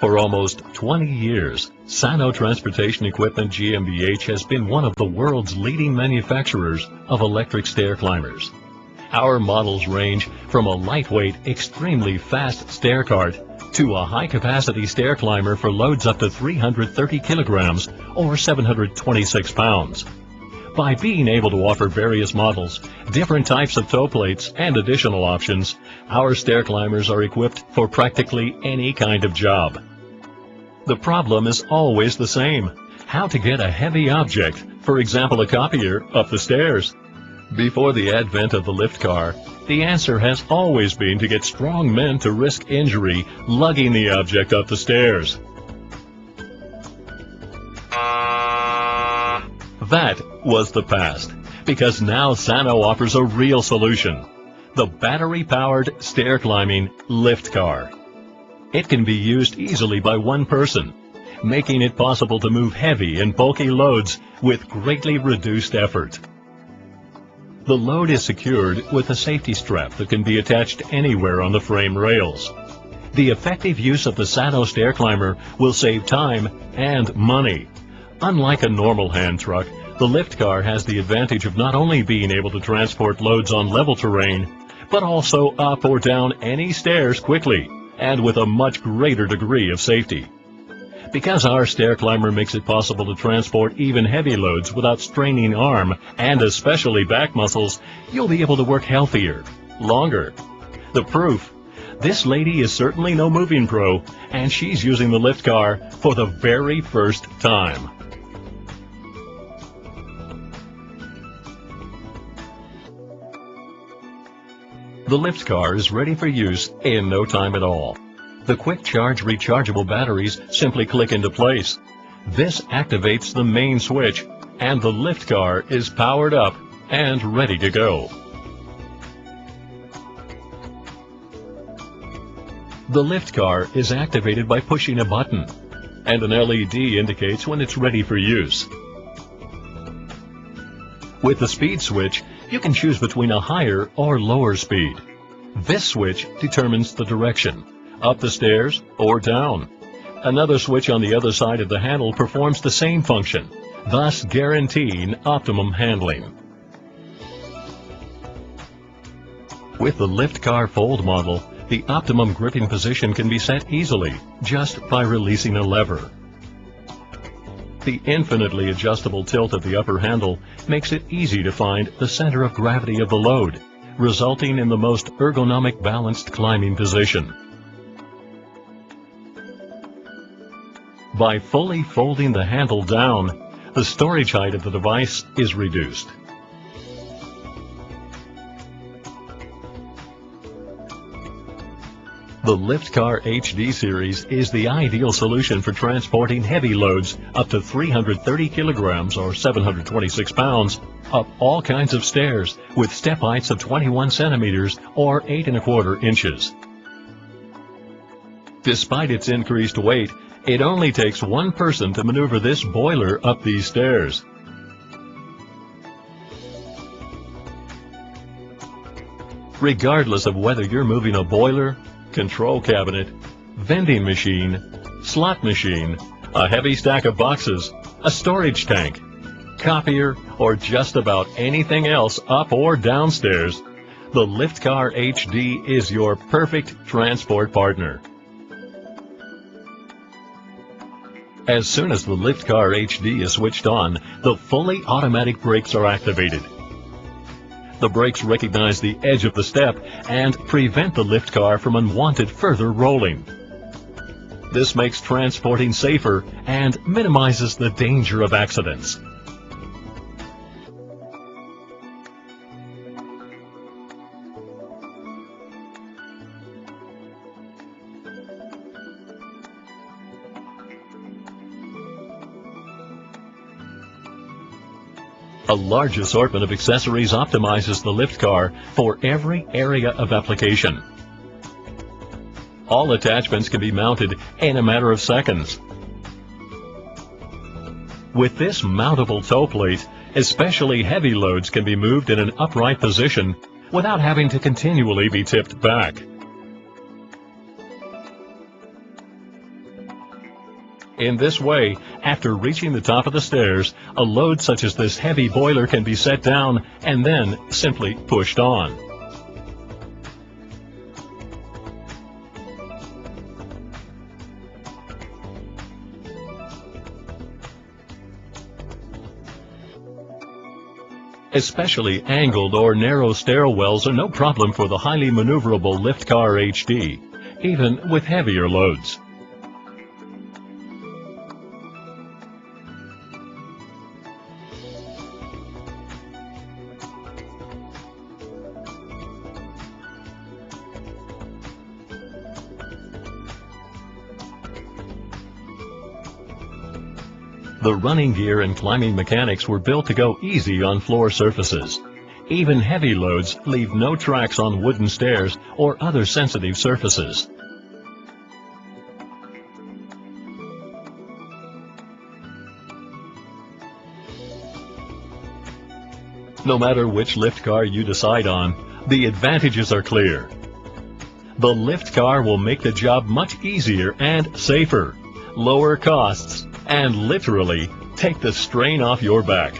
For almost 20 years, Sano Transportation Equipment GmbH has been one of the world's leading manufacturers of electric stair climbers. Our models range from a lightweight, extremely fast stair cart to a high-capacity stair climber for loads up to 330 kilograms or 726 pounds. By being able to offer various models, different types of toe plates, and additional options, our stair climbers are equipped for practically any kind of job. The problem is always the same: how to get a heavy object, for example a copier, up the stairs. Before the advent of the Liftkar, the answer has always been to get strong men to risk injury lugging the object up the stairs. That was the past, because now Sano offers a real solution: the battery-powered stair-climbing Liftkar. It can be used easily by one person, making it possible to move heavy and bulky loads with greatly reduced effort. The load is secured with a safety strap that can be attached anywhere on the frame rails. The effective use of the Sano stair climber will save time and money. Unlike a normal hand truck, the Liftkar has the advantage of not only being able to transport loads on level terrain, but also up or down any stairs quickly and with a much greater degree of safety. Because our stair climber makes it possible to transport even heavy loads without straining arm and especially back muscles, you'll be able to work healthier, longer. The proof: this lady is certainly no moving pro, and she's using the Liftkar for the very first time. The Liftkar is ready for use in no time at all. The quick charge rechargeable batteries simply click into place. This activates the main switch, and the Liftkar is powered up and ready to go. The Liftkar is activated by pushing a button, and an LED indicates when it's ready for use. With the speed switch, you can choose between a higher or lower speed. This switch determines the direction: up the stairs or down. Another switch on the other side of the handle performs the same function, thus guaranteeing optimum handling. With the Liftkar Fold model, the optimum gripping position can be set easily just by releasing a lever. The infinitely adjustable tilt of the upper handle makes it easy to find the center of gravity of the load, resulting in the most ergonomic balanced climbing position. By fully folding the handle down, the storage height of the device is reduced. The Liftkar HD series is the ideal solution for transporting heavy loads up to 330 kilograms or 726 pounds up all kinds of stairs with step heights of 21 centimeters or 8¼ inches. Despite its increased weight, it only takes one person to maneuver this boiler up these stairs. Regardless of whether you're moving a boiler, control cabinet, vending machine, slot machine, a heavy stack of boxes, a storage tank, copier, or just about anything else up or downstairs, the Liftkar HD is your perfect transport partner. As soon as the Liftkar HD is switched on, the fully automatic brakes are activated. The brakes recognize the edge of the step and prevent the Liftkar from unwanted further rolling. This makes transporting safer and minimizes the danger of accidents. A large assortment of accessories optimizes the Liftkar for every area of application. All attachments can be mounted in a matter of seconds. With this mountable toe plate, especially heavy loads can be moved in an upright position without having to continually be tipped back. In this way, after reaching the top of the stairs, a load such as this heavy boiler can be set down and then simply pushed on. Especially angled or narrow stairwells are no problem for the highly maneuverable Liftkar HD, even with heavier loads. The running gear and climbing mechanics were built to go easy on floor surfaces. Even heavy loads leave no tracks on wooden stairs or other sensitive surfaces. No matter which Liftkar you decide on, the advantages are clear. The Liftkar will make the job much easier and safer, lower costs, and literally take the strain off your back.